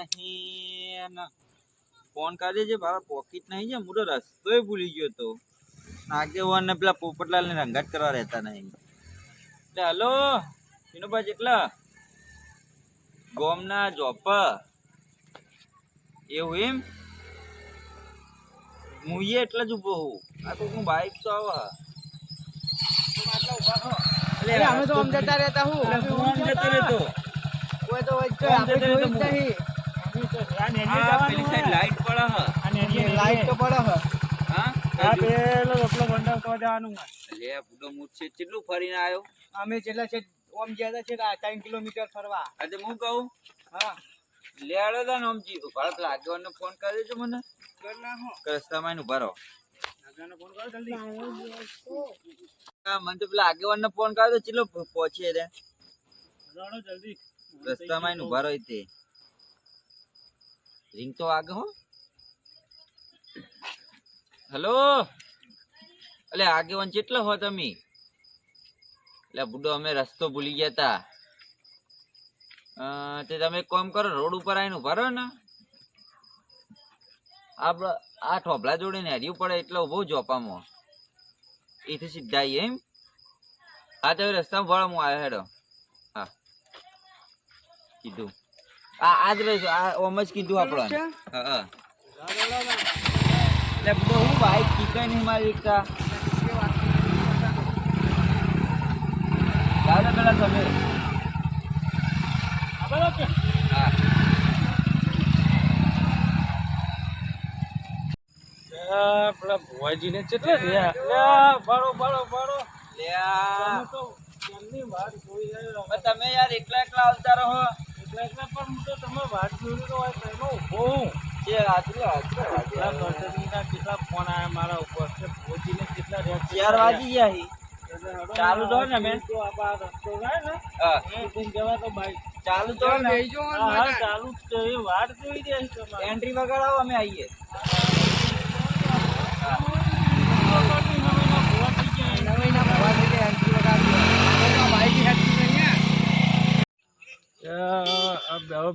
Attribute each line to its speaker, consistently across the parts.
Speaker 1: નહીં ને ફોન કાઢે છે મારા પોકેટ નહીં છે હું તો રસ્તોય ભૂલી ગયો તો આગેવાન ને પેલા પોપટલાલ ને રંગાટ કરવા રહેતા નહીં એટલે હલો વિનોબા જેટલા ગોમના જોપ એવું એમ હું એટલે જ ઉભો હું આ તો હું બાઈક તો આવે
Speaker 2: અમે તો આમ જતા રહેતા હું
Speaker 1: ફોન જતો રહેતો
Speaker 2: કોઈ તો વચ્ચે આપણે જોઈ જ નહીં
Speaker 1: પેલી સાઈડ લાઈટ પડે હ
Speaker 2: લાઈટ તો પડે હ
Speaker 1: હા
Speaker 2: પેલો રોટલો બંધ કરવા જવાનું
Speaker 1: લે બુડો મૂછ છે કેટલું ફરીને આવ્યો
Speaker 2: અમે છેલ્લા છે ઓમ જ્યાદા છે 3 કિલોમીટર ફરવા
Speaker 1: આજે હું કહું
Speaker 2: હા
Speaker 1: લેડો તા નોમજી ભાળ પેલા આગેવાન ને ફોન કરી દેજો મને
Speaker 2: કરના હો
Speaker 1: રસ્તામાં એનું ભરો
Speaker 2: આગળનો ફોન કરો જલ્દી
Speaker 1: હા મને તો પેલા આગેવાન ને ફોન કર્યો તો ચેટલો પહોંચે રે
Speaker 2: રણો જલ્દી
Speaker 1: રસ્તામાં એનું ભરો તે રિંગ તો આગે હો હેલો અલે આગેવાન કેટલો હો તમે એટલે બુડો અમે રસ્તો ભૂલી ગયા તા તે તમે એક કામ કરો રોડ ઉપર આવીને ઉભા રહો ને આ ઠોભલા જોડીને હર્યું પડે એટલે ઉભો જોપામાં એથી સીધા આવીએ એમ હા તો રસ્તામાં ભળો હું આવ્યો હેડો હા કીધું આજ રહીશું આ ઓમ જ કીધું આપણને હા એટલે બધો હું બાઈક કીકઈ નહીં મારી રીક્ષા દાદા પેલા તમે હા
Speaker 2: પેલા ભુવાજી ને કેટલા રહ્યા
Speaker 1: તમે યાર એકલા એકલા આવતા રહો
Speaker 2: પણ હું તો તમે વાત જોઈ તો એનો ઉભો હું
Speaker 1: જે રાત્રે
Speaker 2: કેટલા ફોન આવ્યા મારા ઉપર ભુવાજી ને કેટલા રહ્યા
Speaker 1: 4 વાગી ગયા હી ચાલુ તો ને મેં
Speaker 2: તો આ રસ્તો જાય ને
Speaker 1: હા
Speaker 2: જવા તો બાઈક
Speaker 1: ચાલુ તો ને
Speaker 2: હા ચાલુ જ છે એ વાત જોઈ રહી છે
Speaker 1: એન્ટ્રી વગર આવો અમે આવીએ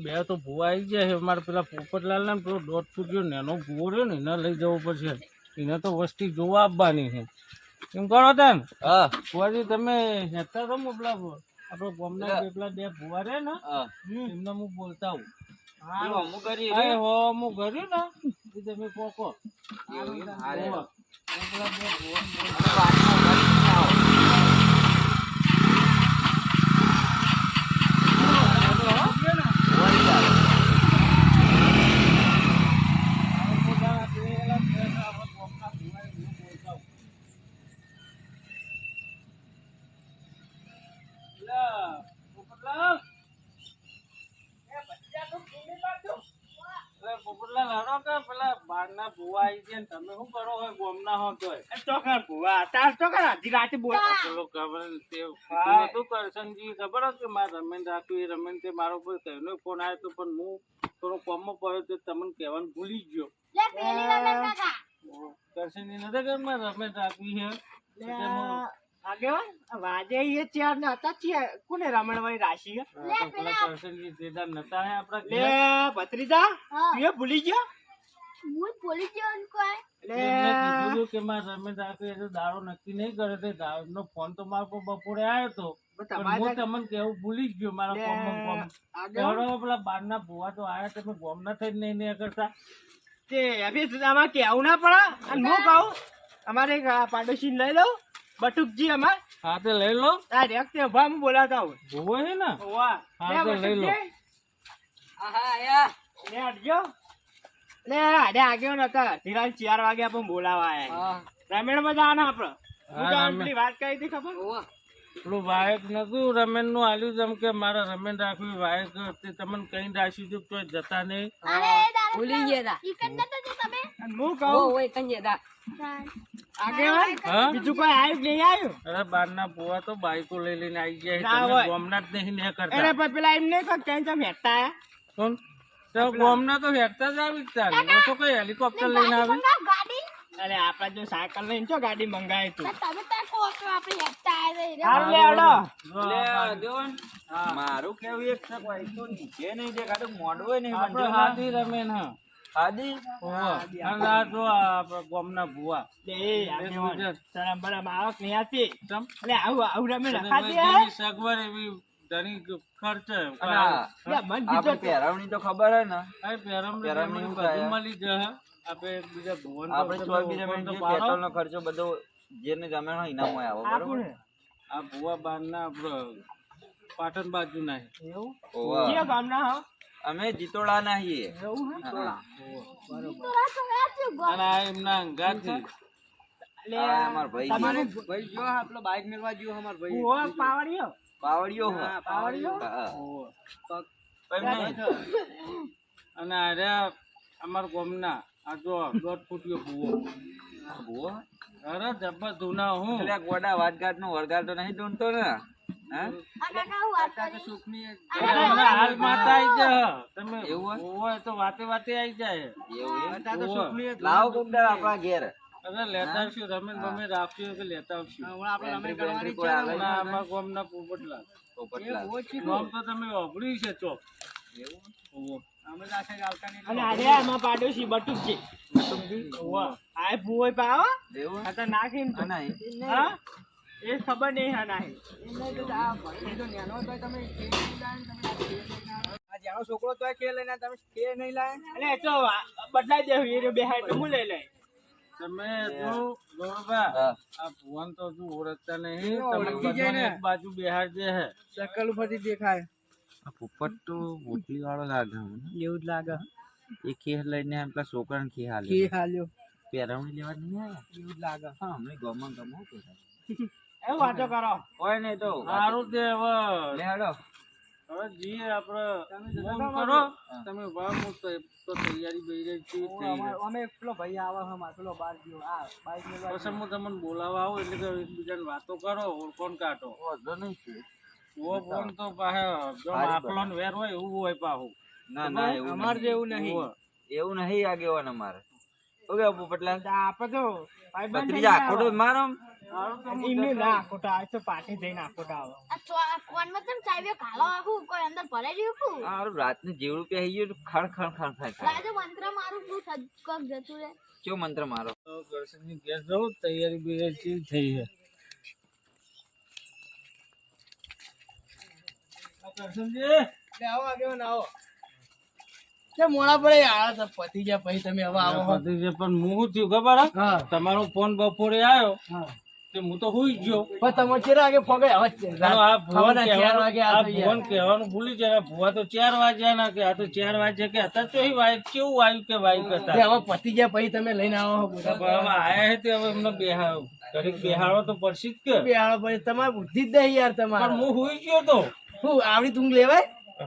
Speaker 1: બે તો ભૂવા આવી ગયા છે મારે પેલા પોપટલાલ ને પેલો 1.5 ફૂટ્યો નેનો ભૂવો રહ્યો ને એને લઈ જવો પડશે એને તો વસ્તી જોવા આપવાની છે એમ કરો તેમ હા
Speaker 2: ભુવાજી તમે હેતા તો પેલા આપડે ગામના પેલા 2 ભૂવા રહે ને એમને હું બોલતા હું
Speaker 1: અમુક કરી
Speaker 2: હું કર્યું ને એ તમે પોકો પેલા બારના ભુવા આવી ગયા ને તમે શું કરો હોય ગોમના હો તો ચોકર ભુવા તાર ચોકર આધી રાતે બોલ પેલો ખબર તે તું કરશનજી ખબર કે મારે રમેન રાખ્યું એ રમેન તે મારો પર કહેનો ફોન આવ્યો તો પણ હું થોડો કોમમાં પડ્યો તો તમને કહેવાનું ભૂલી ગયો કરશનજી નતા કે મારે રમેન રાખવી છે આગેવાન વાજે એ ચાર ને હતા છે કોને રમણવાળી રાશિ પેલા કરશનજી દેદાર નતા હે આપડા લે ભત્રીજા તું એ ભૂલી ગયો
Speaker 3: હું ભૂલી ગયો કોઈ
Speaker 2: લે કીધું કે માર રમેશ રાખે તો દાડો નક્કી નહીં કરે તે દાડનો ફોન તો માર પર બપોરે આવ્યો તો હું તમને કેવું ભૂલી ગયો મારા ફોન આગળ પેલા બારના ભુવા તો આયા તમે ગોમ ના થઈ નહીં ને કરતા તે હવે આમાં કેવું ના પડે અને હું કહું અમારે એક પાડોશી લઈ લઉં બટુકજી અમાર હા તે લઈ લો આ રેખતે ભા હું બોલાતા હું ભુવો છે ને વાહ હા તે લઈ લો આહા આયા લે હટજો લે આડે આગેવ નતા ધીરાજ 4 વાગે આપણે બોલાવા આયા રમેણ માં જવાના આપણે વાત કરી હતી ખબર પેલું વાયક નતું રમેન નું આલ્યું જેમ કે મારે રમેન રાખવી વાયક તે તમને કઈ રાખ્યું હતું તો જતા નહીં
Speaker 3: ભૂલી ગયા તમે
Speaker 2: હું કહું
Speaker 3: ઓય કંજેદા
Speaker 2: આગેવાન બીજું કોઈ આવ્યું નહીં આવ્યું અરે બારના ભુવા તો બાઈકો લઈ લઈને આવી ગયા તમે ગોમના જ નહીં ને કરતા અરે પણ પેલા એમ નહીં કઈ તમે હેઠતા કોણ તો ગોમના તો હેઠતા જ આવી તા તો કઈ હેલિકોપ્ટર લઈને આવી
Speaker 4: અરે આપડા જો સાયકલ લઈને ચો ગાડી મંગાવી તું
Speaker 3: તમે ત્યાં કહો કે આપણે હેઠતા આવ્યા રે.
Speaker 4: હારું લે હેડો.
Speaker 1: લે આગેવાન, મારું કેવું એક છે કોઈ તો નીચે નહીં દેખાતું મોઢું હોય નહીં
Speaker 2: આપણે
Speaker 1: મંજૂર
Speaker 2: હાથી રમે ને
Speaker 1: આદિ
Speaker 2: અને આ જો આ ગોમના ભુવા
Speaker 4: લે આગેવાન
Speaker 2: બીજા
Speaker 4: તને બરાબર આવક નહીં આપી
Speaker 2: ચમ
Speaker 4: અલે આવું રમે
Speaker 2: અને
Speaker 4: રખા દે
Speaker 2: જેની સગવડ એવી ધણી ખર્ચ
Speaker 1: અને
Speaker 4: લે મન
Speaker 1: આપણે
Speaker 4: જીતો
Speaker 1: પહેરવણી તો ખબર હે ને
Speaker 2: પેરમ
Speaker 1: પેરમની
Speaker 2: બધું
Speaker 1: શું થાય?
Speaker 2: મળી જશે આપણે બીજા ભુવન તો
Speaker 1: આપણે
Speaker 2: બધું
Speaker 1: 24
Speaker 2: ભુવન તો
Speaker 1: મિનિટ
Speaker 2: પાડો.
Speaker 1: પેટ્રોલ નો ખર્ચો બધો જેને ગમે હોય ઇનામ હોય આવો બરોબર
Speaker 4: આપું ને
Speaker 2: આ ભુવા બારના પાટણ બાજુ ના
Speaker 4: એવું
Speaker 1: ઓવા.
Speaker 4: કયો ગામના હો
Speaker 1: અમે જીતોડા ના છીએ
Speaker 4: એવું હે
Speaker 1: હા.
Speaker 3: તો આ તો વાંચ્યું ગો.
Speaker 2: અને આ એમના અંગાથી
Speaker 4: લે
Speaker 1: આ અમાર ભાઈ
Speaker 4: તમારે
Speaker 5: ભાઈ જો આપણો બાઈક મેળવા ગયો અમાર ભાઈ
Speaker 4: ભૂવો પાવડિયો
Speaker 1: પાવડિયો હો.
Speaker 4: પાવડિયો
Speaker 1: હા.
Speaker 2: ઓહો.
Speaker 1: પણ નહીં.
Speaker 2: અને અરે અમાર ગામના આ જો 1.5 ફૂટિયો ભુવો
Speaker 1: ભૂવો?
Speaker 2: અરે જબ્બર ધૂના હું
Speaker 1: એટલે આ ગોડા વાટઘાટ નો વળગાડ તો નહીં ઢૂંઢતો ને હા?
Speaker 3: આ કાકા હું વાત કરી.
Speaker 5: સુખની
Speaker 2: અરે હમણાં હાલ માતા આઈ જા તમે
Speaker 1: એવું હોય?
Speaker 2: હોય તો વાતે વાતે આઈ જાય
Speaker 1: એવું એમ?
Speaker 5: તો સુખની
Speaker 1: લાવો કોક દાડો આપણા ઘેર
Speaker 2: અરે લેતા આવશું રમે તમે રાખશું કે લેતા આવશું
Speaker 5: હમણાં આપણે રમે કરવાની
Speaker 1: કોઈ આવે
Speaker 2: અને આમાં ગામના પોપટલા
Speaker 1: પોપટલાલ.
Speaker 2: નામ તો તમે વાપર્યું છે ચોક
Speaker 1: એવું?
Speaker 2: ઓહો.
Speaker 5: અમે તો આખે આવતા નહીં
Speaker 4: અને અરે આમાં પાડોશી બટુકજી ઓવા આ ભૂવો પાવો
Speaker 1: એવું?
Speaker 4: આ તો નાખીને
Speaker 1: આ નહીં.
Speaker 4: હા એ ખબર નહીં હા નાહી
Speaker 5: આ જાણો છોકરો તો ખેલ લઈને તમે ખેલ નહીં લાયા
Speaker 4: અલે એ તો બદલાઈ દેવું એ બેહાય તો હું લઈ લઈ
Speaker 2: તમે જો ગોરબા
Speaker 1: હા.
Speaker 2: આ ભુવન તો હજુ ઓળખતા નહીં
Speaker 5: એ
Speaker 2: તમે
Speaker 5: ઓળખી જાય
Speaker 2: બધાને
Speaker 5: ને.
Speaker 2: એક બાજુ બેહાડજે હે
Speaker 5: શકલ ઉપરથી દેખાય
Speaker 1: આ પોપટ તો મોટી વાળો લાગે મને.
Speaker 5: એવું જ લાગે
Speaker 1: એ ખેહ લઈને એમ પેલા છોકરાને ખેહ હાલે.
Speaker 5: ખેલ હાલ્યો
Speaker 1: પહેરવણી લેવા નહીં આયા?
Speaker 5: એવું જ લાગે
Speaker 1: હા, હમણાં ગામમાં ગમો કે
Speaker 4: એવું વાતો કરો
Speaker 1: કોઈ નહીં તો
Speaker 2: સારું તે હવે
Speaker 1: લે હેડો.
Speaker 2: હવે જઈએ આપણે ફોન કરો તમે ભાવ તો તૈયારી બૈયારી કેવી થઈ ગઈ.
Speaker 5: અમે પેલો ભાઈ આવે છે મારે પેલો બાર ગયો આ બાઈક મેળવા
Speaker 2: પછી હું તમને બોલાવવા આવું એટલે કે એકબીજાને વાતો કરો ઓળખોણ કાઢો
Speaker 1: વાંધો નહીં છે.
Speaker 2: ઓ ફોન તો પાહે જો આકલો ને વેર હોય એવું હોય પાહું
Speaker 1: ના ના એવું
Speaker 5: અમારે
Speaker 1: નહીં.
Speaker 5: જેવું નહીં
Speaker 2: ઓવે.
Speaker 1: એવું નહીં આગેવાન અમારે. શું કેવું પોપટલાલ?
Speaker 4: આપે તો ભાઈબંધ
Speaker 1: ભત્રીજા આખો તો મારો
Speaker 2: સારું તો હું
Speaker 4: એમને ના ખોટા આ તો પાટી જઈને આખોટા આવે
Speaker 3: આ ફોનમાં તમે ચાવીઓ ઘાલો આખું કોઈ અંદર ભરાઈ રહ્યું કું.
Speaker 1: હારું રાતનું જેવડું પહેરી ગયું તો ખડ ખડ ખડ ખડ ખડ.
Speaker 3: રાજુ મંત્ર મારું શું કોક જતું રે.
Speaker 1: કેવો મંત્ર મારો?
Speaker 2: તો દર્શનની ઘેર જવું તૈયારી બૈયારી કેવી થઈ છે દર્શનજી
Speaker 5: આવો આગેવાન આવો કે મોડા પડે આ તો પતી ગયા પછી તમે હવે આવો હો.
Speaker 2: પતિ છે પણ હું શું થયું ખબર હે?
Speaker 5: હા
Speaker 2: તમારો ફોન બપોરે આવ્યો
Speaker 5: હા
Speaker 2: તે હું તો હુઈ ગયો
Speaker 5: પણ તમે ચેરા આગે ફોગે હવે
Speaker 2: ચાલો આ ભુવન
Speaker 5: ખવાના 4 વાગે
Speaker 2: આ
Speaker 5: આ તો
Speaker 2: ભુવન કહેવાનું ભૂલી જાય ભુવા તો 4 વાગ્યા ના કે આ તો 4 વાગ્યા કે હતા તો વાય કેવું આવ્યું કે વાય કરતા
Speaker 5: હવે પતી ગયા પછી તમે લઈને આવો હો
Speaker 2: હવે આયા હે તે હવે એમને બેહાડો ઘડીક બેહાડો તો પડશે જ કે
Speaker 5: બેહાડો પછી તમારે બુદ્ધિ જ નહીં યાર
Speaker 2: પણ
Speaker 5: તમારે
Speaker 2: હું હુઈ ગયો તો
Speaker 5: શું આવડી તું લેવાય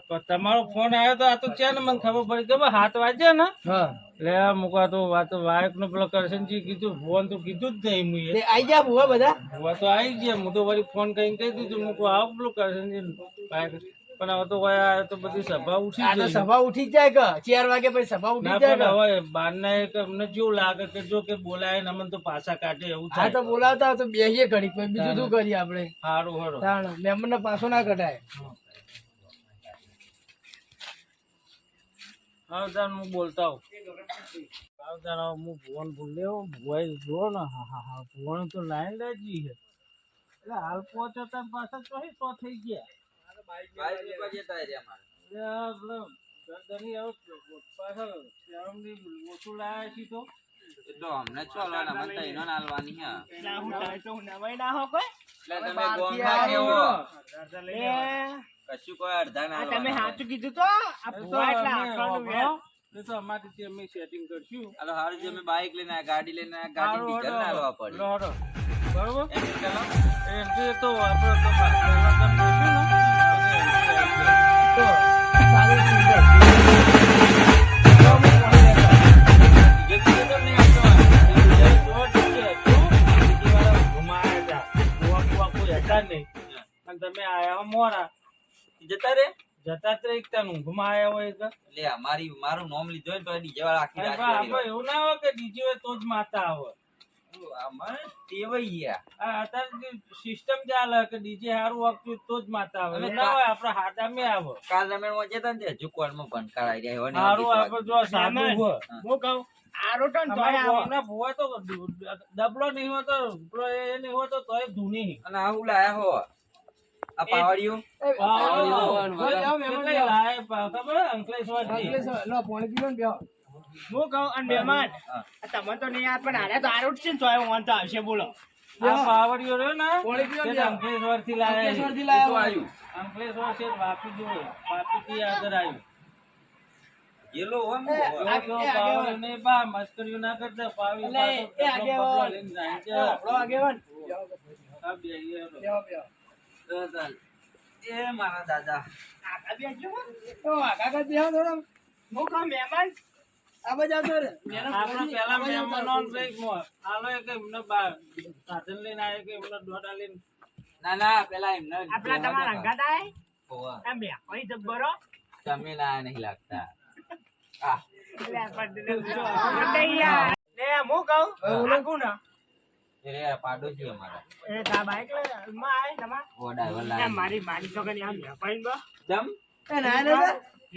Speaker 2: પણ તમારો ફોન આવ્યો તો આ તો છે ને મને ખબર પડી કે ભાઈ 7 વાગ્યા ને
Speaker 5: હા
Speaker 2: લે મૂકા તો વાત વાયક નો પેલો કરશનજી કીધું ફોન તો કીધું જ નહીં મુએ
Speaker 5: તે આઈ ગયા ભૂવા બધા
Speaker 2: ભુવા તો આવી ગયા હું તો વળી ફોન કરીને કહી દીધું મૂકો આવો પેલું કરશનજી વાયક પણ હવે તો આ તો બધી સભા ઉઠી
Speaker 5: આ તો
Speaker 2: ગઈ
Speaker 5: સભા ઉઠી જ જાય કે 4 વાગે પછી સભા
Speaker 2: ના
Speaker 5: ઉઠી જાય
Speaker 2: પણ
Speaker 5: કે
Speaker 2: હવે બારના એક અમને જેવું લાગે કે જો કે બોલાય ને અમને તો પાછા કાઢે એવું
Speaker 5: આ
Speaker 2: થાય
Speaker 5: તો બોલાવતા હોય તો બેસીએ ઘડીક પછી બીજું શું કરીએ આપણે
Speaker 2: સારું હરો
Speaker 5: તાણ મહેમાન ને પાછો ના કઢાય
Speaker 2: સાવધાન હું બોલતા હોઉં સાવધાન હવે હું ભુવન ભૂલ્યો ભુવાઈ જો ને હા હા હા ભુવન તો લાઈન લાગી છે એટલે હાલ પહોંચતા પાછા ચોહી તો થઈ ગયા
Speaker 1: બાઈક ઉપર જતા રહ્યા અમારે.
Speaker 2: એટલે આ પેલો ગરદની હવે પાછળ શ્યામની ઓછું લાયા છીએ તો
Speaker 1: એ તો અમને જ ચાલવાના, અમને તો એનો ના આલવાની હે.
Speaker 4: ના હું તારે તો હું નવાઈ ના હો કોઈ
Speaker 1: એટલે તમે ગોમમાં કેવો?
Speaker 4: લે
Speaker 1: કશું કોઈ અડધા ના
Speaker 4: આ તમે
Speaker 1: આલવાના.
Speaker 4: સાચું કીધું તો આ ભૂવા એટલે આખવાનું વેર
Speaker 2: એ તો અમારી અમે સેટિંગ કરશું
Speaker 1: હાલો હારું જે અમે બાઈક લઈને આયા, ગાડી લઈને આયા, ગાડી ડીઝલ ના આલવા પડે.
Speaker 2: બરોબર બરોબર
Speaker 1: એમ ચલાવો.
Speaker 2: એન્ટ્રી તો આપણે તો પહેલા તમે બેસ્યું ને
Speaker 5: તો સારું થઈ જાય.
Speaker 1: બીજો કીધું તો નહીં આપવાનો.
Speaker 2: અને તમે આયા હો મોરા
Speaker 1: જતા રે
Speaker 2: જતા જ રહી તને ઊંઘમાં આયા હોય કે
Speaker 1: એટલે મારું નામ લીધું હોય ને તો ડીજે વાળા આખી રાત
Speaker 2: આપણે એવું ના હોય કે ડીજે હોય તો જ માતા આવે
Speaker 1: અમારે ટેવાઈ ગયા.
Speaker 2: આ અત્યારે સિસ્ટમ ચાલે કે ડીજે સારું વાગતું હોય તો જ માતા આવે એવું ના હોય આપણે હાદામે આવે
Speaker 1: કાલ રમેણમાં જતા ને હજુ કોર્ટમાં ભણકાર આવી રહ્યા હોય ને
Speaker 2: સારું
Speaker 1: એવા
Speaker 2: આપણે જો સાદું હોય
Speaker 4: હું કહું આરોટો ને તોય
Speaker 2: અમારા
Speaker 4: આવો.
Speaker 2: ગામના ભૂવા તો ડબલો નહીં હોતો પેલો એ નહીં હોતો તોય ધૂની
Speaker 1: અને આવું લાયા હો આ પાવડિયું
Speaker 2: કેટલાય લાય ખબર અંકલેશ્વરથી
Speaker 5: અંકલેશ્વર, લો, પોણી પીવો ને બેહો.
Speaker 4: હું કહું અને મહેમાન
Speaker 1: હા.
Speaker 4: તમે તો નહીં આપ પણ હારે તો આરોટ છે ને તોય વાંધો આવશે બોલો.
Speaker 2: આ પાવડીઓ રહ્યો ને
Speaker 5: પોણી પીવો ને
Speaker 2: તે
Speaker 5: બેહો.
Speaker 2: અંકલેશ્વરથી લાયા
Speaker 5: અંકલેશ્વરથી લાયા હોય.
Speaker 2: અંકલેશ્વર છે વાપી જોડે વાપીથી આગળ આવ્યું
Speaker 1: ગેલો હોય ને
Speaker 5: એ,
Speaker 1: હોય.
Speaker 5: આ-
Speaker 2: તો
Speaker 5: એ
Speaker 2: પાવડી નહીં બા મસ્કરીઓ ના કરતા પાવી
Speaker 5: એટલે એ આગેવાન.
Speaker 2: લઈને જાય છે
Speaker 5: આપણો આગેવાન.
Speaker 2: આ બે યાર.
Speaker 5: બેહો, બેહો.
Speaker 1: તો ચાલ. એ મારા દાદા
Speaker 4: આગળ બેસજો હો.
Speaker 5: તો આગળ બેહો થોડો.
Speaker 4: હું કહું મહેમાન
Speaker 5: આ બાજુ આવતો રે.
Speaker 2: આપણે પેલા મહેમાનો બ્રેકમાં આલો કે એમને સાધન લઈને આવે કે એમને દોડા લઈને
Speaker 1: ના પેલા એમને
Speaker 4: આપણા તમારા અંગાત આય
Speaker 1: હોવા.
Speaker 4: એમ બે કોઈ જબ્બરો
Speaker 1: તમે લાયા નહીં લાગતા આ
Speaker 4: લે પણ યાર લે હું કહું આગું ના
Speaker 1: એ પાડોશી અમારા
Speaker 4: એ તા બાઈક લે માં આય તમાર
Speaker 1: ઓ ડ્રાઈવર
Speaker 4: એ
Speaker 1: લાયા
Speaker 4: મારી છોકરી આમ પાઈન બા
Speaker 1: જમ
Speaker 5: એ ના રે રે.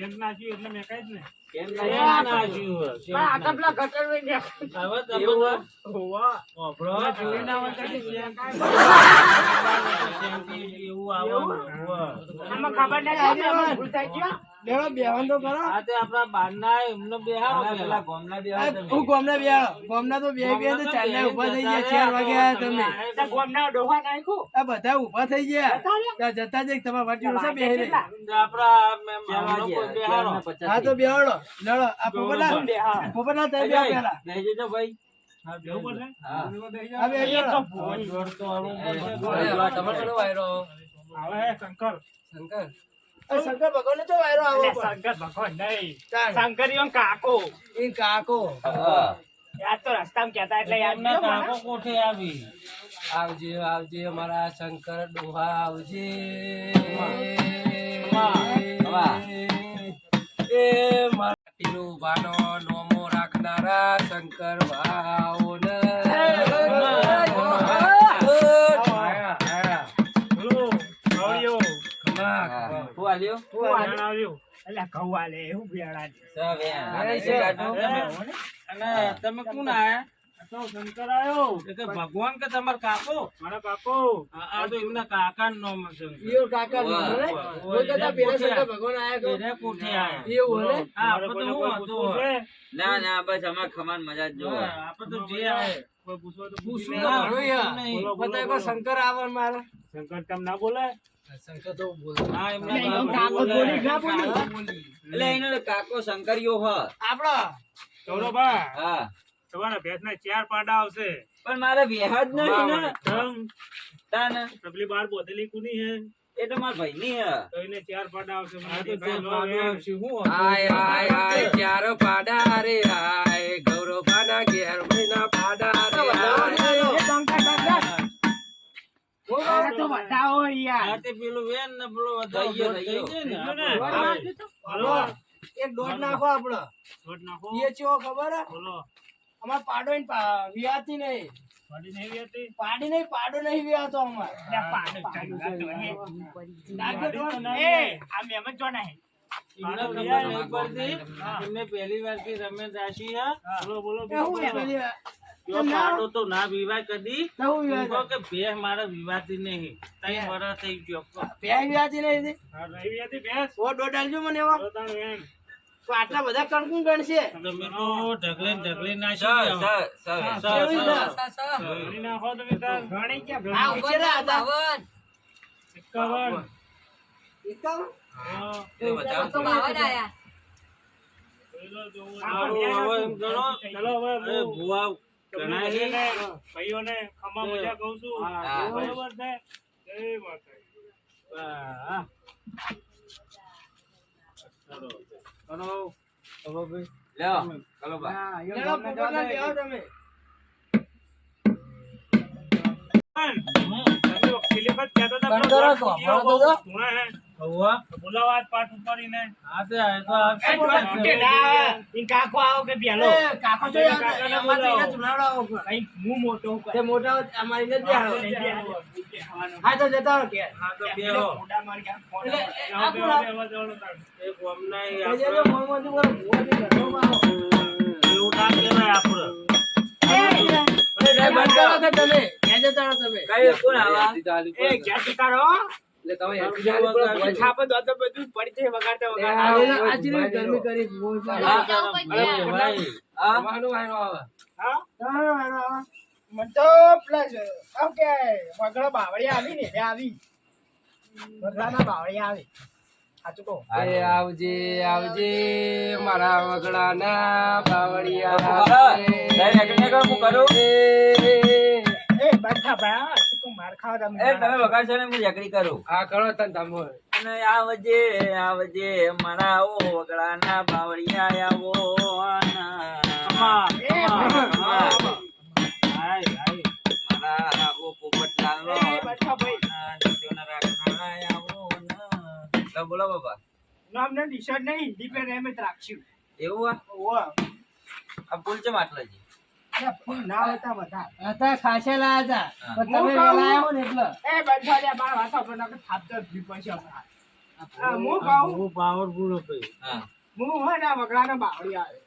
Speaker 4: એમ નાખ્યું એટલે મેં કઈ જ ને
Speaker 1: કેમ
Speaker 2: એ
Speaker 1: લાયા?
Speaker 2: ના જીવ છે.
Speaker 4: આ કપલા ગટર વે ને
Speaker 2: હવે તમે
Speaker 1: એવું?
Speaker 4: હોવા
Speaker 2: ઓભળો, જોઈ ના હોય તો કે શેમ કાંઈ એવું આવવાનું. હોવે.
Speaker 4: આમાં ખબર નથી આમાં ભૂલ થઈ ગયો
Speaker 5: બેહો, બેહવાનું તો કરો.
Speaker 2: આ તે આપણા બારના એમને બેહારો
Speaker 1: પેલા
Speaker 2: પેલા.
Speaker 1: ગોમના
Speaker 5: એ,
Speaker 1: દેવા તમે
Speaker 5: હું ગોમના બેહો. ગોમના તો બે તો ચાલના ઊભા થઈ ગયા. 4 વાગે આયા તમે.
Speaker 4: તે ગોમના ડોહા નાખ્યું
Speaker 5: આ બધા ઊભા થઈ ગયા. ત્યાં જતા જ તમારા વાટીઓ છે બેહી રહી.
Speaker 2: આપણા મેમનો કોઈ બેહારો.
Speaker 5: હા તો બેહાડો. લડો. આ પોપટલાલ. પોપટલાલ તમે બેહો પહેલા.
Speaker 1: બેસી જજો ભાઈ
Speaker 2: હા, બેવું પડશે?
Speaker 1: હા
Speaker 5: આ બેહજો.
Speaker 2: જોડ તો આવું પડશે.
Speaker 4: હવે શંકર
Speaker 5: આ શંકર ભગવાનને ચો વાયરો આવો પણ.
Speaker 4: શંકર ભગવાન નહીં
Speaker 5: ચાલ.
Speaker 4: શંકરીઓ કાકો
Speaker 5: ઈ કાકો.
Speaker 1: હા.
Speaker 4: યાદ તો રસ્તામાં કહેતા એટલે યાદ
Speaker 2: એમના
Speaker 4: નતો મને.
Speaker 2: કાકો કોઠે આવી.
Speaker 5: આવજે આવજે મારા શંકર ડોહા આવજે.
Speaker 1: વાહ.
Speaker 5: એ મારા ટીલુભાનો નોમો રાખનારા શંકર ભાવને.
Speaker 2: આયા, આયા.
Speaker 4: બોલો, ગૌરીઓ.
Speaker 1: હા. શું આલ્યો?
Speaker 4: હું આનંદ આવ્યો. એટલે ઘઉં આલે, એવું બિયાડા છે.
Speaker 1: સવે
Speaker 5: અરે છે.
Speaker 2: અને તમે કોણ આયા?
Speaker 4: તો શંકર આવ્યો.
Speaker 2: એ કે ભગવાન કે તમાર કાકો?
Speaker 4: મારા કાકો.
Speaker 2: આ તો એમના કાકાનું નામ હશે.
Speaker 5: ઈયો કાકા
Speaker 1: વાહ.
Speaker 5: બોલે. બોલ તો પેલા શંકર ભગવાન આયા તો.
Speaker 2: એને કોઠે આયા.
Speaker 5: એવું હે ને?
Speaker 2: હા,
Speaker 4: મારે
Speaker 2: આપણે તો
Speaker 4: કોઈને
Speaker 2: હું
Speaker 4: કોઈ
Speaker 2: હતું.
Speaker 4: પૂછવું છે?
Speaker 1: ના ના બસ અમાર ખમાન મજા જ જોવે
Speaker 2: હા, આપણે તો જે આયે.
Speaker 4: કોઈ પૂછવું હોય તો
Speaker 5: પૂછવું
Speaker 4: પૂછી
Speaker 5: તો
Speaker 4: લે.
Speaker 5: ખરું યાર.
Speaker 2: નહીં.
Speaker 4: બોલો, બોલો,
Speaker 5: બતાય કો
Speaker 4: બોલો.
Speaker 5: શંકર આવે મારે.
Speaker 4: શંકર તમ ના બોલે
Speaker 5: શંકર તો બોલે.
Speaker 2: હા, એમના
Speaker 4: એટલે એનો
Speaker 2: કાકો
Speaker 4: કાકો
Speaker 2: બોલે.
Speaker 4: બોલી, ના બોલી.
Speaker 1: એટલે એનો કાકો શંકરિયો હ
Speaker 5: આપડો
Speaker 4: ગૌરવભા,
Speaker 1: હા
Speaker 4: તમારા ભેંસના 4 પાડા આવશે.
Speaker 1: પણ મારે વ્યાજ નહીં ને
Speaker 4: તમ
Speaker 1: તાન
Speaker 4: તબલી બાર બોતલી કુની હે
Speaker 1: એ તો મારા ભાઈ ની હ
Speaker 4: તો એને 4 પાડા આવશે. મને
Speaker 2: આ તો
Speaker 4: દેખાય
Speaker 2: જે
Speaker 4: લો
Speaker 2: પાડો
Speaker 4: એમ.
Speaker 2: આવશે, હું હતું.
Speaker 5: આય આય આય ચાર પાડા રે આય ગૌરવભાના ઘેર મહિના પાડા રે આય.
Speaker 4: એ ટંકા ટંકા. આ તો બતાવો યાર.
Speaker 2: આ તે પેલું વેન ને પેલો વધારો
Speaker 1: થઈ ગયો,
Speaker 2: થઈ
Speaker 1: થઈ
Speaker 2: જાય ને
Speaker 4: ગયો ને.
Speaker 2: આપણે.
Speaker 4: બોલો,
Speaker 5: એક દોઢ નાખો આપડો.
Speaker 4: છોડ નાખો.
Speaker 5: એ ચેવો ખબર હે?
Speaker 4: બોલો,
Speaker 5: અમાર પાડો ઈન વિયાતી નહીં.
Speaker 4: પાડી નહીં હતી.
Speaker 5: પાડી નહીં, પાડો નહીં વિયાતો અમાર.
Speaker 4: લે પાડો ચાંગા તો હે.
Speaker 5: નાખજો દોઢ.
Speaker 4: એ આ મેમન જો નહીં.
Speaker 2: એમને ખબર નહીં પડતી. એમને પહેલી વાર થી રમેશ રાશિ હે.
Speaker 4: બોલો બોલો
Speaker 5: એ હું પેલી વાર.
Speaker 2: જો પાડો તો ના વિવાહ કદી
Speaker 5: તો હું
Speaker 2: કહો
Speaker 5: વિયાતો.
Speaker 2: કે ભેહ મારા વિવાહથી નહીં 3 વર્ષ થઈ ગયો
Speaker 5: પ્યાય વિયાતી નહીં હતી.
Speaker 4: હા, રહી હતી ભેંસ.
Speaker 5: ઓ દોઢ આલજો મને એવા.
Speaker 4: તો તાણ એમ.
Speaker 5: તો આટલા બધા કણકું ગણશે.
Speaker 2: તમે તો ઢગલે નાસી
Speaker 1: સર
Speaker 2: ગયા.
Speaker 1: સર સર
Speaker 2: સર,
Speaker 5: કેવી
Speaker 2: સર.
Speaker 5: છે?
Speaker 4: ઘણી નાખો તમે તાણ. ઘણી ક્યાં
Speaker 5: આ
Speaker 4: ઘણી?
Speaker 5: ઉછેરા હતા.
Speaker 4: 51.
Speaker 5: 51?
Speaker 4: હા.
Speaker 1: એ વધારે
Speaker 3: તો બાવન આયા.
Speaker 4: પેલો જોવો.
Speaker 2: સારું, હવે એમ કરો.
Speaker 4: ચલો હવે
Speaker 2: અરે
Speaker 4: હું
Speaker 2: ભુવા ગણાય નહીં.
Speaker 4: ભાઈઓને ભાઈઓને ખમા મજા કહું છું.
Speaker 2: હા,
Speaker 4: બરોબર છે? જય માતાજી.
Speaker 2: હા. ચલો. ચલો. ચલો ભાઈ.
Speaker 1: લ્યો ચલો બા
Speaker 5: લેલો, પોપટલાલ બેહો તમે.
Speaker 4: તમે પેલી વખત કહેતા હતા,
Speaker 5: બંધ
Speaker 4: પેલો
Speaker 5: કરો
Speaker 4: દોઢ
Speaker 5: તો,
Speaker 4: ફૂટ્યો
Speaker 5: હમણાં તો
Speaker 4: બહુ
Speaker 5: જો.
Speaker 4: ધૂણા હે.
Speaker 2: હોવા
Speaker 4: બોલાવો આજ પાઠ ઉપાડીને.
Speaker 2: હા તે આ તો આવશે.
Speaker 4: એ ડોહા તૂટે ના. ઈ કાકો આવો કે પેલો?
Speaker 5: કાકો જો
Speaker 4: કાકાને
Speaker 5: અમારે
Speaker 4: બોલાવો.
Speaker 5: એને ધુલાવડાવો ઉપર.
Speaker 4: કઈ હું મોટો હું
Speaker 5: તે મોટા અમારી ને
Speaker 4: કઈ.
Speaker 5: હા તો જતા રહો કે
Speaker 2: હા તો બેહો.
Speaker 4: મોઢા મારી ગયા.
Speaker 5: એટલે
Speaker 4: જાઓ, બેહો, બેહો, જાઓ, જાઓ.
Speaker 2: એ ગોમના ઈ
Speaker 5: એ જે
Speaker 2: આપણે
Speaker 5: મોંમાંથી બોલો ભૂવાથી ઘરમાં આવો.
Speaker 2: એવું ના કહેવાય આપણે.
Speaker 5: અરે બંધ કરો કે તમે ક્યાં જતા રહો તમે
Speaker 1: કઈ કોણ આવા
Speaker 4: એ ક્યાં જતા રહો?
Speaker 5: એટલે તમે હેલ્થી જાલી પર ભૂવા છે.
Speaker 4: છાપો દોતો બધું પડી જાય વગાડતા
Speaker 5: આ
Speaker 4: વગાડતા.
Speaker 5: આજની ગરમી કરી ભૂવા છે.
Speaker 1: હા.
Speaker 2: અરે ભાઈ
Speaker 1: હા
Speaker 5: તમારું વાયરો આવે
Speaker 4: હા?
Speaker 5: તમારું વાયરો આવે
Speaker 4: મને તો પ્લસ ઓકે વગડો બાવળિયા આવી ને એ આવી વગડાના બાવળિયા આવી સાચું કહું
Speaker 5: એ આવજે આવજે મારા વગડાના બાવળિયા
Speaker 1: હું કરું
Speaker 4: એ બધા ભાઈ સાચું કહું માર ખાવા
Speaker 1: એ તમે વગાડશો ને હું જકડી કરું
Speaker 5: હા કરો તને તમે
Speaker 1: અને આવજે આવજે મારા આવો વગડાના બાવળિયા આવો મારા આવો પોપટલાલનો બોલો બાબા
Speaker 4: અમને ટી-શર્ટ નહીં હિન્દી પર એમ જ રાખ્યું
Speaker 1: એવું આ ફૂલ છે માટલા જી
Speaker 4: અરે ફૂલ ના હતા બધા
Speaker 5: હતા ખાસેલા હતા પણ
Speaker 4: હું
Speaker 5: તમે
Speaker 4: કહું?
Speaker 5: વેલા આવો ને એટલે
Speaker 4: એ બધા લે બાર વાતો પર થાપતો જ પડશે હમણાં. હા, હું કહું
Speaker 2: બહુ પાવરફુલ હતો એ.
Speaker 1: હા
Speaker 4: હું હોય ને વગડાનો બાવળી આવે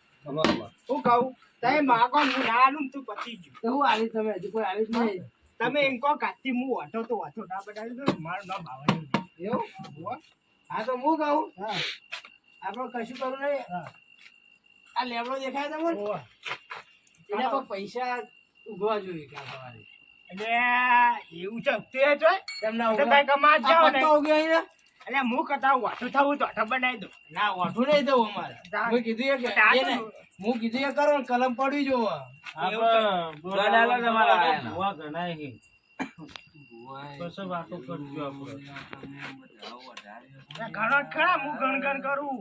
Speaker 4: હું કહું તમે માગો હું ના આલું ને તું પતી ગયું
Speaker 5: તો હું આલી તમે હજુ કોઈ આલી જ નહીં
Speaker 4: તમે એમ કહો કાચી હું વાંધો તો વાંધો ના બનાવી દો મારું નામ બાવળી નહીં.
Speaker 5: એવું
Speaker 4: હોવે?
Speaker 5: હા તો હું કહું
Speaker 4: હા.
Speaker 5: આપણે કશું કરવું નહીં
Speaker 4: હા.
Speaker 5: આ લેબડો દેખાય તમને
Speaker 4: હોવે.
Speaker 5: એના પર પૈસા ઉગવા જોઈએ કાલ સવારે
Speaker 4: એટલે એવું છે તે જોઈ
Speaker 5: તેમના
Speaker 4: તો ભાઈ કમાત જાઓ ને
Speaker 5: પત્તો ઉગ્યો અહીં ને
Speaker 4: એટલે હું કહેતા વાંધો થવું તો વાંધો બનાવી દો
Speaker 5: ના ઓઠું નહીં દઉં અમારે
Speaker 4: જા.
Speaker 5: મેં કીધું એ કે
Speaker 4: તા
Speaker 5: એ નહીં. હું કીધું એ કરો ને કલમ પડવી જોવો
Speaker 2: આપણે
Speaker 1: તમારા આયા.
Speaker 2: ભૂવા ઘણાય છે. પછી વાતો કરજો આપણે.
Speaker 4: ઘણો ખરા હું ગણગણ કરું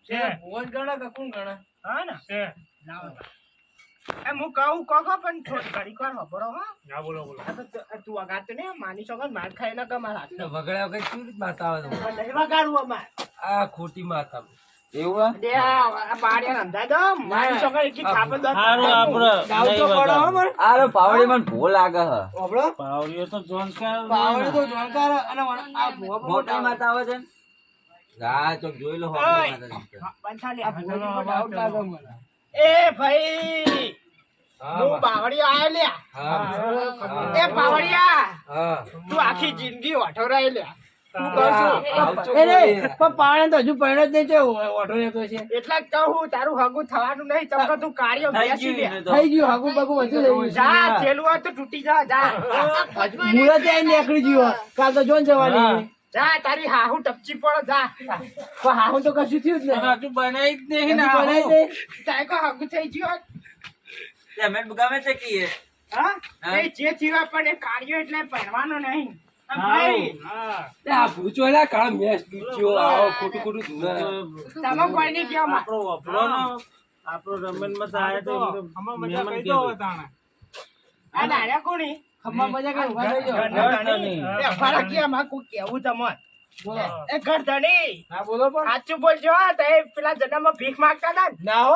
Speaker 4: છે
Speaker 5: ભુવન ગણે કે કોણ ગણે
Speaker 4: હા ને છે લાવો એ હું કહું કહો પણ થોડી ઘડી વાર ખબરો હા
Speaker 2: ના બોલો બોલો.
Speaker 4: તું વગાડતો ને માની શકો માર ખાઈ ના કમાર હાથ
Speaker 5: વગડ્યા વગર કેવી રીતે માતા આવે તમે?
Speaker 4: નહીં વગાડવું અમાર
Speaker 5: આ ખોટી માતા
Speaker 1: એવું
Speaker 4: દે આ બાળિયા રંધા દો માની શકો એક થાપ દો
Speaker 2: હારું આપણે
Speaker 5: દાવ તો
Speaker 2: નહીં
Speaker 5: પડો હો
Speaker 2: બતાવો.
Speaker 5: મને.
Speaker 1: આ પાવડી મને ભૂ લાગે હ
Speaker 5: ઓબળો
Speaker 2: પાવડીઓ તો જોનકાર
Speaker 5: પાવડે તો જાણકાર અને આ ભુવા પણ
Speaker 1: મોટી
Speaker 5: મોટા
Speaker 1: માતા આવે છે ને? હા ચોક જોઈ લો
Speaker 4: ઓય.
Speaker 1: હોપડી માતા
Speaker 4: બંધાલી
Speaker 5: આ ભુવા પણ ડાઉટ લાગે મને.
Speaker 4: એ ભાઈ હું બાવળી આયો લ્યા
Speaker 5: હા
Speaker 4: એ બાવળિયા
Speaker 5: હા
Speaker 4: તું આખી જિંદગી ઓઠો રહી લ્યા હું કહું છું
Speaker 5: એ રે પણ પાવડે તો હજુ પહેણો જ નહીં છે ઓઢો રહેતો છે
Speaker 4: એટલા જ કહું તારું હગું થવાનું નહીં તમ તું કાર્ય
Speaker 1: થઈ
Speaker 4: બેસી
Speaker 1: ગયું
Speaker 4: લે
Speaker 1: એને તો.
Speaker 5: થઈ ગયું હાગુ બાગુ બધું થઈ ગયું
Speaker 4: જા થેલું હોય તો તૂટી જા જા
Speaker 5: મુરત આઈને નીકળી ગયો કાલ તો જોન જવાની
Speaker 4: જા તારી હાહુ ટપચી પડો જા
Speaker 5: પણ હાહુ તો કશું થયું જ નહીં
Speaker 2: હજુ બનાવી જ નહીં ને
Speaker 5: હજુ બનાવી
Speaker 2: આવું.
Speaker 5: દે.
Speaker 4: તારે કો હગું થઈ ગયું
Speaker 1: પેમેન્ટ ગમે છે કીએ
Speaker 4: હા
Speaker 1: હા.
Speaker 4: એ જે થયું પણ એ કાર્ય એટલે પહેરવાનો નહીં આ
Speaker 2: હારું.
Speaker 4: ભાઈ
Speaker 5: આ ભૂચોલા કાળ મેચ દીધો આવો ખોટું ખોટું ધૂના
Speaker 4: તમે કોઈ નહીં કહો માં.
Speaker 2: આપણો વપરો ને આપણો રમેનમાં તો આયા તો મહેમાન કીધું.
Speaker 4: આ દાડા કોની
Speaker 5: ખમ્મા મજા કઈ ઉભા થઈ જાઓ.
Speaker 2: ધણી.
Speaker 4: એ ફરક કે આમાં કોઈ કેવું તમને
Speaker 5: બોલો
Speaker 4: એ ઘર ધણી
Speaker 5: હા બોલો પણ
Speaker 4: સાચું બોલજો હા તે પેલા જન્મમાં ભીખ માંગતા હતા ને
Speaker 5: ના હો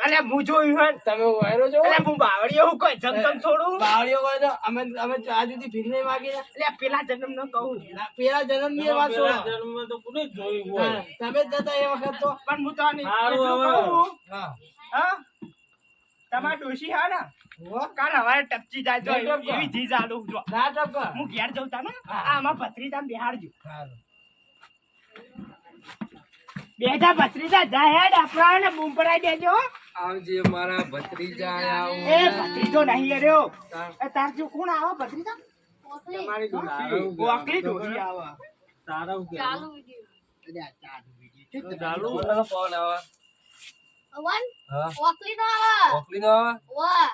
Speaker 4: એટલે હું જોયું હોય ને.
Speaker 5: તમે વાયરો છો
Speaker 4: એટલે હું બાવળી એવું કોઈ જમતમ થોડું
Speaker 5: બાવળીઓ હોય તો અમે આજ સુધી ભીખ નહીં માગી ને.
Speaker 4: એટલે પેલા જન્મ નો કહું
Speaker 5: ના, પેલા જન્મની એ વાત છોડો.
Speaker 2: પેલા જન્મમાં તો કોને જોયું હોય.
Speaker 5: હા, તમે જ નતા એ વખત તો
Speaker 4: પણ હું તો આને
Speaker 2: હારું
Speaker 4: એટલું
Speaker 2: હવે.
Speaker 4: કહું,
Speaker 5: હા
Speaker 4: હા તમાર ડોશી હા ને
Speaker 5: હો?
Speaker 4: કાલ હવારે ટપચી જાય તો
Speaker 5: નહીં ટપકા.
Speaker 4: એવી ધી ચાલુ જો
Speaker 5: ના ટપકા.
Speaker 4: હું ઘેર જઉં તા ને આ આમાં ભત્રીજા બિહારજો
Speaker 5: સારું.
Speaker 4: બેટા ભત્રીજા જાય હેડ આપણા ને બૂમ પડાઈ દેજો
Speaker 5: આવજે મારા ભત્રીજા
Speaker 4: એ ભત્રીજો નહીં રહ્યો એ તાર જો કોણ આવો ભત્રીજા
Speaker 5: તમારી
Speaker 2: સારું
Speaker 4: ગોકલી ડોશી આવો
Speaker 2: તારા હું કહેવાનું?
Speaker 4: અલ્યા ચાલુ બીજી
Speaker 2: તો ચાલુ.
Speaker 5: ફોન આવે
Speaker 3: વન
Speaker 5: હા
Speaker 3: વકલી નો આવે
Speaker 5: મોકલી નો આવે
Speaker 3: વાહ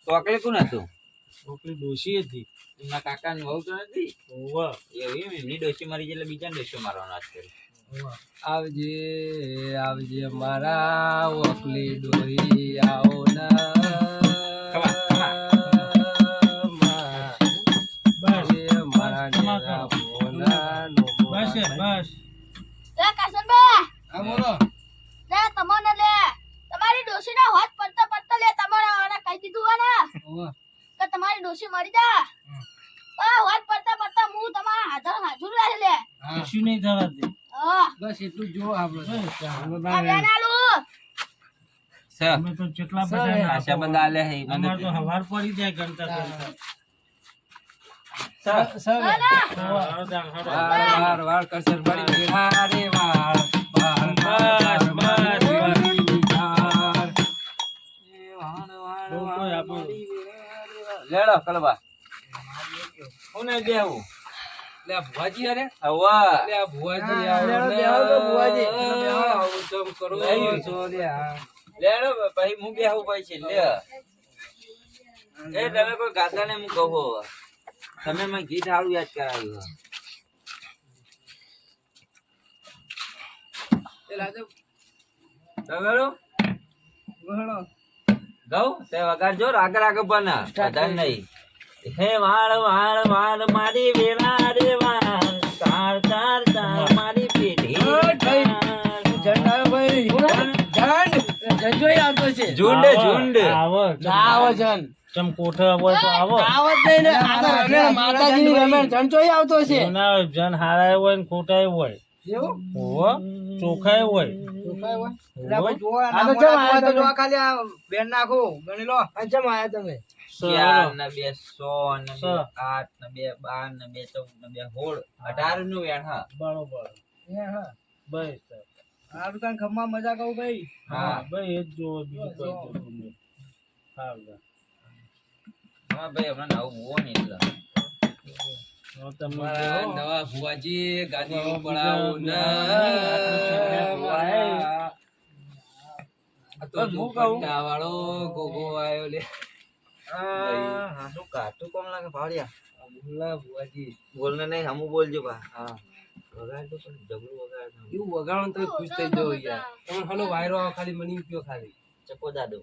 Speaker 1: ચોકલે કોણ હતું
Speaker 2: છોકરી ડોશી હતી.
Speaker 1: એમના કાકાની વહુ તો નથી
Speaker 2: હોવે.
Speaker 1: એવું એમ એમની ડોશી મરી જાય એટલે બીજા ડોશી મારવાનો આજ કરી
Speaker 5: આવજે આવજે મારા ઓકલી ડોહી આવો ના
Speaker 2: બસ.
Speaker 5: આવજે મારા
Speaker 2: તમાકુ. બસ એ, બસ
Speaker 3: લે કાસનબા
Speaker 4: હા બોલો
Speaker 3: લે તમને લે તમારી ડોશીના હાથ પડતા પડતા લે તમારે આને કહી દીધું હે ને કે તમારી ડોશી મરી જા હાથ પડતા પડતા હું તમારા હાજર રહે લે
Speaker 2: કશું નહીં થવા દે.
Speaker 3: હા
Speaker 4: બસ એટલું જ જો આપણે
Speaker 3: આ બેનાલું
Speaker 2: અમે તો કેટલા બધા
Speaker 1: આશા બંધ આલે હે
Speaker 2: અમાર તો હવાર પડી જાય ગણતા ગણતા. હાલો જાણ, હાલો.
Speaker 5: વાર વાર કરસર પડી વેળા રે વાર વાર
Speaker 2: બસ, બસ.
Speaker 5: વાર
Speaker 2: લોકો આપણું
Speaker 1: લેડો કલબા કોને દેવું
Speaker 5: લે આ ભુવાજી અરે
Speaker 1: હવા
Speaker 5: લે આ ભુવાજી
Speaker 4: લેડો, બેહો તો ભુવાજી.
Speaker 5: આવું તમ કરો છો લે આ.
Speaker 1: લેડો પછી હું બેહું પછી લે એ તમે કોઈ ગાતા ને હું કહું તમે મને ગીત સારું યાદ કરાવ્યું
Speaker 5: એ લાજો
Speaker 1: બગાડો
Speaker 4: ગહડો
Speaker 1: ગઉ તે વગાડજો રાગ રાગ પણ વધારે નહીં હે વાળ વાળ વાળ મારી વેલા રે વાળ તાર તાર તાર મારી પેઢી
Speaker 4: જંડ આવ્યો ભાઈ જંડ જોઈ આવતો છે
Speaker 1: ઝુંડ ઝુંડ
Speaker 2: આવો
Speaker 4: આવો જન
Speaker 2: ચમ કોઠા હોય તો આવો.
Speaker 4: આવત નહીં ને આ તો રમે માતાજીની રમે જંડ જોઈ આવતો છે
Speaker 2: ના જન હારાય હોય ને ખોટાય હોય.
Speaker 4: એવું
Speaker 2: હોવો, ચોખાય હોય.
Speaker 4: આ તો ચમ આયા તો જો ખાલી આ બેન નાખો ગણી લો આ ચમ આયા તમે
Speaker 1: ચાર ને 200 ને
Speaker 2: સ.
Speaker 1: 8 ને 2 12 ને 2 14 ને 2 16 18 નું વેણ હા
Speaker 2: બરોબર. બસ સર.
Speaker 4: આ દુકાન ખમ્મા મજા કહું ભાઈ
Speaker 2: હા ભાઈ એ જ જોવો, બીજું કોઈ જોવું નહીં. હા
Speaker 1: હા ભાઈ હમણાં નવું હોવો ને એટલે
Speaker 2: હવે તમે
Speaker 5: મારા
Speaker 2: કહો.
Speaker 5: નવા ભુવાજી ગાદી ઉપર આવો ને આ તો
Speaker 1: હું કહું?
Speaker 5: દુપટ્ટા વાળો ગોગો આયો લે
Speaker 1: હા શું કાટું કોમ લાગે ભાડિયા
Speaker 5: બોલા ભુવાજી
Speaker 1: બોલને નહીં હમું બોલજો બા હા વગાડજો પણ જબરું વગાડજો
Speaker 5: એવું વગાડો તો ખુશ થઈ જાવ યાર તમે હલો વાયરો આવો ખાલી મની પીઓ ખાલી
Speaker 1: ચકો દાદો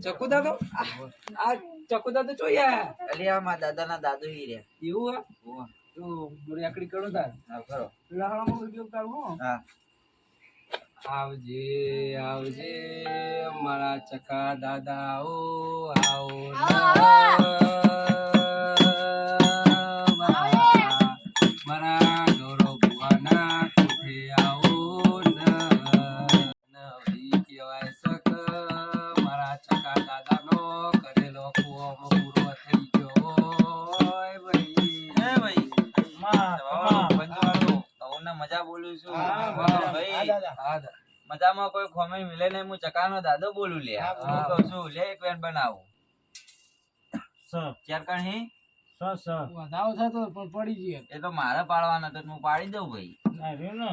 Speaker 5: ચકુ દાદો આ ચકુ દાદો ચોયા
Speaker 1: અલી આ મારા દાદાના દાદુ ઈ રહ્યા
Speaker 5: એવું હા
Speaker 1: હોવા.
Speaker 5: તો બોરી આકડી કરો તાર
Speaker 1: હા કરો
Speaker 5: લહાણો ઉપયોગ કરવો
Speaker 1: હા
Speaker 5: આવજે આવજે મારા ચકા દાદા આવો આવો મારા ગૌરવ ભુવાના કોઠે આવો નવી કહેવાય સક મારા ચકા દાદાનો કરેલો કોમ પૂરો થઈ ગયો ભાઈ
Speaker 1: હે ભાઈ પંચવાળો તમને મજા બોલું છું
Speaker 2: હા,
Speaker 1: ભાઈ
Speaker 5: હા દા.
Speaker 1: મજામાં કોઈ ખોમી મિલે નહીં હું ચકાનો દાદો બોલું લે
Speaker 4: હા,
Speaker 1: હું કહું છું લે એક વેન બનાવું
Speaker 2: સર,
Speaker 1: ચાર કણ
Speaker 2: સર, સર.
Speaker 4: વધાવો થતો પણ પડી ગયો
Speaker 1: એ તો મારે પાડવાના તો હું પાડી દઉં ભાઈ
Speaker 2: ના રે ને.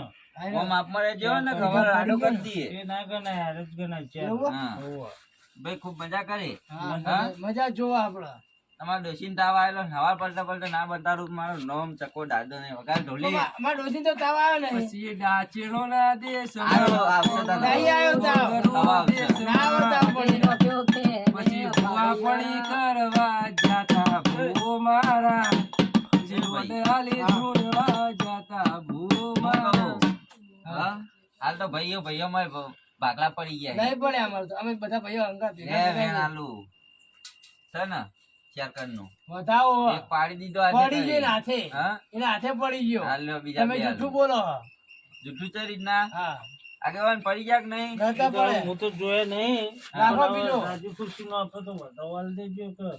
Speaker 1: ઓમ આપમાં રહેજો ને ખબર આડો કરી દઈએ
Speaker 2: એ ના ગણાય, હારે જ ગણાય. ચાલ.
Speaker 4: એવું?
Speaker 1: હા
Speaker 2: હોવો.
Speaker 1: ભાઈ ખૂબ મજા કરી
Speaker 4: હા મજા જોવા આપડા
Speaker 1: તમારે ડોસીને તાવ આવેલો નવા પડતા પડતા ના બતાડું મારું નોમ ચકો દાદો ને વગાડ ઢોલી
Speaker 4: અમાર ડોસી તો તાવ આવ્યો નહીં
Speaker 5: પછી ડાચેરો ના દેશ
Speaker 1: આવ્યો, આવશે દાદા.
Speaker 4: નહીં આવ્યો તાવ
Speaker 1: હવા આવશે.
Speaker 4: ના આવ્યો તાવ પણ
Speaker 5: પછી ભૂવા પડી કરવા જાતા ભૂ મારા જીવન હાલી ધૂળવા જાતા ભૂ મારા
Speaker 1: હા હાલ તો ભાઈઓ ભાઈઓ માં ભાગલા પડી ગયા
Speaker 4: નહીં પડે અમારે તો અમે બધા ભાઈઓ હંગા
Speaker 1: લે
Speaker 4: ભેગા
Speaker 1: વેણ
Speaker 4: થઈને
Speaker 1: આલુ છે ને ચાર કણ નું
Speaker 4: વધાવો
Speaker 1: એક પાડી દીધો આજે
Speaker 4: પડી ગયો ને હાથે
Speaker 1: હા
Speaker 4: એના હાથે પડી ગયો
Speaker 1: હાલ લ્યો બીજા
Speaker 4: તમે
Speaker 1: બે
Speaker 4: જૂઠું
Speaker 1: આલુ.
Speaker 4: બોલો
Speaker 1: જૂઠું છે રીતના
Speaker 4: હા
Speaker 1: આગેવાન પડી ગયા કે નહીં
Speaker 4: નતા પડે
Speaker 2: હું તો જોયે નહીં.
Speaker 4: રાખો
Speaker 2: પણ હવે
Speaker 4: બીજો.
Speaker 2: રાજી ખુરશીનો આપો તો વધાવાલ દેજો કે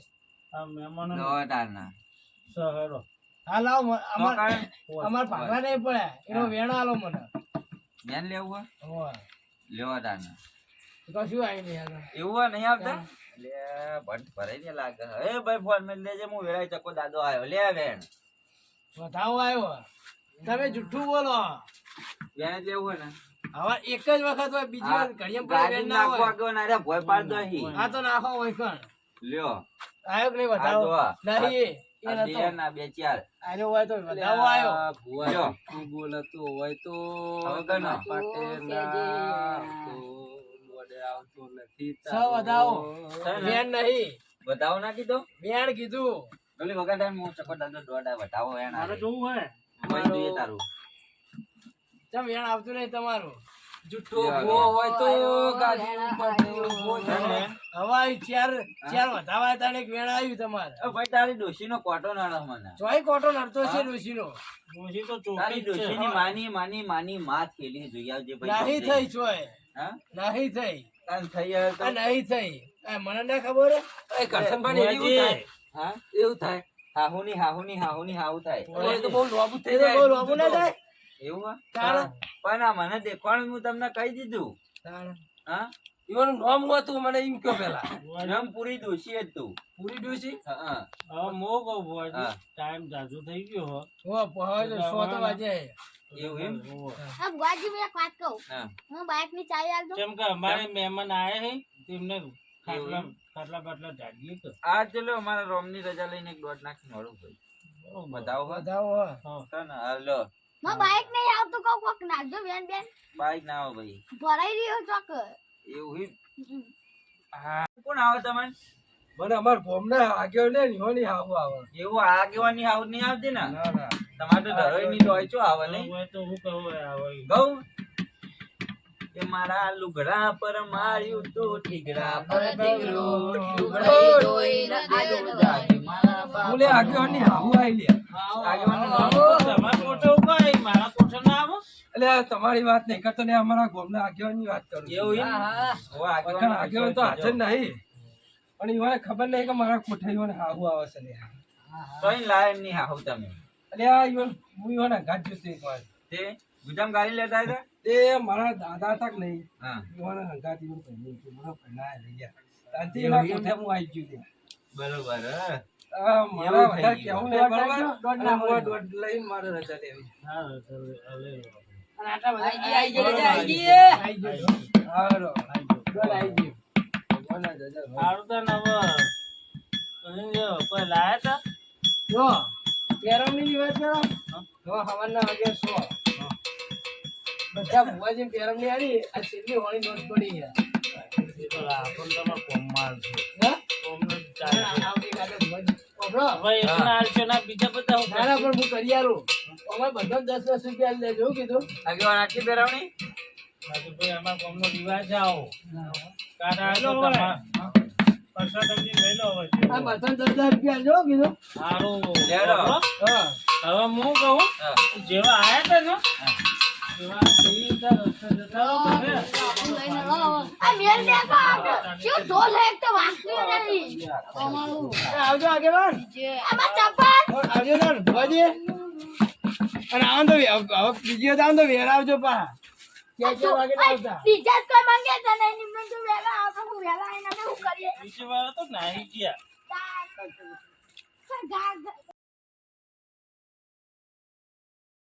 Speaker 2: આ મહેમાનો
Speaker 1: દોટાના
Speaker 2: સહેરો.
Speaker 4: હા લાવ અમાર
Speaker 1: ચોકાણ
Speaker 4: અમાર ભાગવા નહીં પડે એનો વેણો આલો મને
Speaker 1: બેન લેવું હોય
Speaker 4: હોવે.
Speaker 1: લેવા તાના
Speaker 4: કશું આવી નહીં આગળ
Speaker 1: એવું હોય નહીં આવતા લે ભટ ભરાઈ ને લાગે એ ભાઈ ફોન મેં લેજે હું વેળાઈ ચકો દાદો આવ્યો લે વેણ
Speaker 4: વધાવો આવ્યો તમે જૂઠું બોલો
Speaker 1: વેણ જ લેવું હોય ને
Speaker 4: હવે એક જ વખત હોય બીજી વાર ઘડિયામાં પડે
Speaker 1: ગાડી
Speaker 4: વેણ ના
Speaker 1: નાખો
Speaker 4: હોય
Speaker 1: આગળ ના રે ભોય પાડ દો અહીં
Speaker 4: આ તો નાખો હોય કણ
Speaker 1: લ્યો
Speaker 4: આવ્યો કે નહીં
Speaker 1: આ
Speaker 4: વધાવો
Speaker 1: જો આ.
Speaker 4: નહીં એ
Speaker 1: આ
Speaker 4: નતો
Speaker 1: બે ના બે ચાર
Speaker 4: આવ્યો હોય તો વધાવો આવ્યો
Speaker 5: આ ભૂવા
Speaker 1: લ્યો.
Speaker 5: તું બોલતો હોય તો
Speaker 1: હવે કનો?
Speaker 5: પાટે ના તો મોડે આવતો નથી
Speaker 4: સ વધાવો
Speaker 1: છે ને?
Speaker 4: વેણ નહીં
Speaker 1: બતાવો ના કીધો
Speaker 4: વેણ કીધું
Speaker 1: ડોલી વગર ટાઈમ હું ચકો દાદો દોડા બતાવો એના
Speaker 2: મારે જોવું હે
Speaker 1: ભાઈ જોઈએ તારું
Speaker 4: ચમ વેણ આવતું નહીં તમારું
Speaker 5: જુઠ્ઠો ભો હોય તો ગાદી ઉપર ભો થાય.
Speaker 4: હવાઈ ચાર વધાવા હતા ને એક વેણ આવ્યું તમારે
Speaker 1: ભાઈ તારી ડોશીનો કોટો નડે મને
Speaker 4: ચોય કોટો નડતો છે ડોશીનો
Speaker 2: ડોશી તો
Speaker 1: તારી
Speaker 2: ચોટી જ છે
Speaker 1: ડોશીની માની માથ ખેલી જોઈ આવજે ભાઈ
Speaker 4: નહીં થઈ ચોય
Speaker 1: હા
Speaker 4: નહીં થઈ
Speaker 1: તાન થઈ આવે તો
Speaker 4: આ નહીં થઈ આ મને ના ખબર હે?
Speaker 5: એ કરશનભાઈ એવું થાય
Speaker 1: હા
Speaker 5: એવું થાય
Speaker 1: હાહુની હાહુ થાય
Speaker 5: એ તો બહુ લોબુ થઈ
Speaker 4: એ તો
Speaker 5: જાય
Speaker 4: બહુ લોભું ના થાય
Speaker 1: એવું હા
Speaker 4: તાણે.
Speaker 1: પણ આ મને દેખવાનું હું તમને કહી દીધું
Speaker 4: તાણે.
Speaker 1: હા
Speaker 5: ઈવાનું નામ હતું મને એમ કયો પેલા
Speaker 1: એમ પૂરી દોશી જ તું
Speaker 5: પૂરી ડોશી
Speaker 1: હા
Speaker 2: હવે મો કહું ભુવાજી
Speaker 1: હા.
Speaker 2: ટાઈમ જાજુ થઈ ગયો હો
Speaker 4: હો પહોંચ 100 તો વાગે
Speaker 1: એવું એમ
Speaker 3: આ બુઆજી મેં એક વાત કહું
Speaker 1: હા
Speaker 3: હું બાઇક ની ચાવી આલજો
Speaker 2: કેમ કે અમારે મહેમાન આયા હે તેમને ખાટલા બાટલા જાગીએ કે
Speaker 1: આ ચલો અમારા રોમની રજા લઈને એક દોઢ નાખ મળું ભાઈ બતાવો હા
Speaker 4: બધાઓ હો.
Speaker 1: ચાલ ને, હાલો
Speaker 3: માં બાઇક નહીં આવતું કહું કોક નાખજો બેન
Speaker 1: બાઈક ના આવો ભાઈ
Speaker 3: ભરાઈ રહ્યો ચોક
Speaker 1: એવું એમ? હા કોણ આવે તમે
Speaker 5: મને અમાર ગોમના આગેવ ને નિહોની હાવ આવે
Speaker 1: એવું આગેવાની હાઉ નહીં આવતી ને
Speaker 5: ના ના
Speaker 1: તમારે તો ધરોઈ ની દોય છો આવે નહીં
Speaker 2: હવે તો હું કહું આવે
Speaker 1: કહું કે મારા લુગડા પર માર્યું તો ઠીકડા પર ઠીકરો લુગડા ધોઈને આયો જાગે મારા બાપ
Speaker 5: બોલે આગેવાની હાવ આઈ લે
Speaker 1: આગેવાની
Speaker 2: તમારા કોઠે ઉભા અહીં, મારા કોઠે ના આવો
Speaker 5: એટલે તમારી વાત નહીં કરતો ને અમારા ગોમના આગેવાની વાત કરું છું.
Speaker 1: એવું એમ ઓ
Speaker 5: વખાણ આગેવાન તો હાજર નહીં પણ ઈવાને ખબર નહીં કે મારા કોઠે ઈવાને હાવ આવે છે લે
Speaker 1: તોય લાય ની હાઉ તમે
Speaker 5: એટલે આ ઈવન હું ઈવાને ઘાટ જોતો એક વાર
Speaker 1: તે ગુજામ ગાડી લેતા હતા
Speaker 5: તે મારા દાદા તક નહીં
Speaker 1: હા
Speaker 5: ઈવાને હંગાત ઈવન પહેર્યું હતું મને પહેલાય લઈ ગયા ત્યાંથી એના કોઠે હું આવી ગયો ત્યાં.
Speaker 1: બરોબર હે
Speaker 5: આ મારા
Speaker 1: એવું થઈ
Speaker 5: વધારે
Speaker 1: ગયું.
Speaker 5: કહેવું નહીં બરોબર અને હું દોઢ લઈને મારે રજા લેવી
Speaker 2: હા ચાલો, હવે
Speaker 4: અને આટલા બધા આઈ ગયો હાલો. દોઢ આઈ ગયો.
Speaker 5: ભગવાનના જજા હોય.
Speaker 2: સારું તો ને હવે અહીં જો, કોઈ લાયા તા
Speaker 4: જો પેરમની વાત કરો જો હવારના વાગે 100 બધા ભુવાજી પેરમની આલી આ છેલ્લી હોળી નોટ પડી છે
Speaker 2: એ તો આપણને તમારે કોમમાં છે
Speaker 4: હે?
Speaker 2: કોમને ચાલે.
Speaker 4: આવતી કાલે ભુવાજી ઓબળો.
Speaker 2: હવે એકના હાલશો ના બીજા બધા હું
Speaker 4: ના ના પણ હું કરી આલું અમે બધા 10-10 રૂપિયા આલી દેજો કીધું
Speaker 1: આગેવાન આટલી બેરાવણી
Speaker 2: બાકી ભાઈ અમારા કોમનો રિવાજ આવો કાઢા તો તમારા પૈસા તમને લઈ લો હવે
Speaker 4: આ બધા 10-10 રૂપિયા આલજો કીધું
Speaker 2: સારું
Speaker 1: લેડો.
Speaker 2: બરોબર?
Speaker 4: હા
Speaker 2: હવે હું કહું
Speaker 1: હા.
Speaker 2: જેવા આયા તા ને એવા કેવી રીતે રસ્તે જતા રહો તમે.
Speaker 3: આ મેલ દેખો શું ઢોલ હે એક તો વાગતું નહીં અમારું
Speaker 4: એ આવજો આગેવાન
Speaker 3: આમાં ચપ્પલ
Speaker 4: આવજો ને ભુવાજી અને આવો તો હવે બીજી વખત આવો તો વેર આવજો પા ક્યાં વાગે ના આવતા
Speaker 3: બીજા જ કોઈ માંગે છે ને નિમ્ન તો વેલા આપણે હું વેલા આવીને અમે શું કરીએ
Speaker 2: બીજી વાર તો નાહી ગયા
Speaker 3: ગા